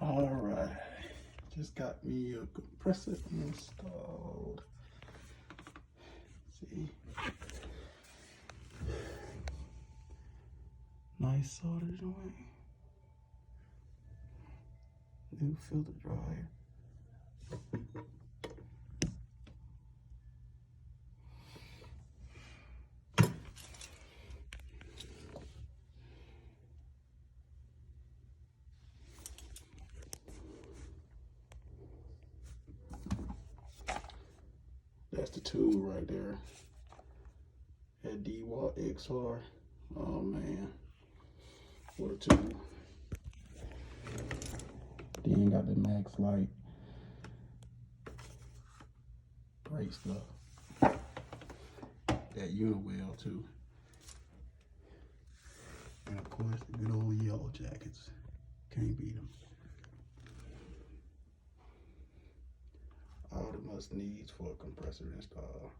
All right, just got me a compressor installed. See, nice solder joint. New filter dryer. That's the tool right there. That D-Watt XR. Oh man, what a tool. Then got the Max Light. Great stuff. That Uniwell too. And of course, the good old yellow jackets. Can't beat them. All the must needs for a compressor install.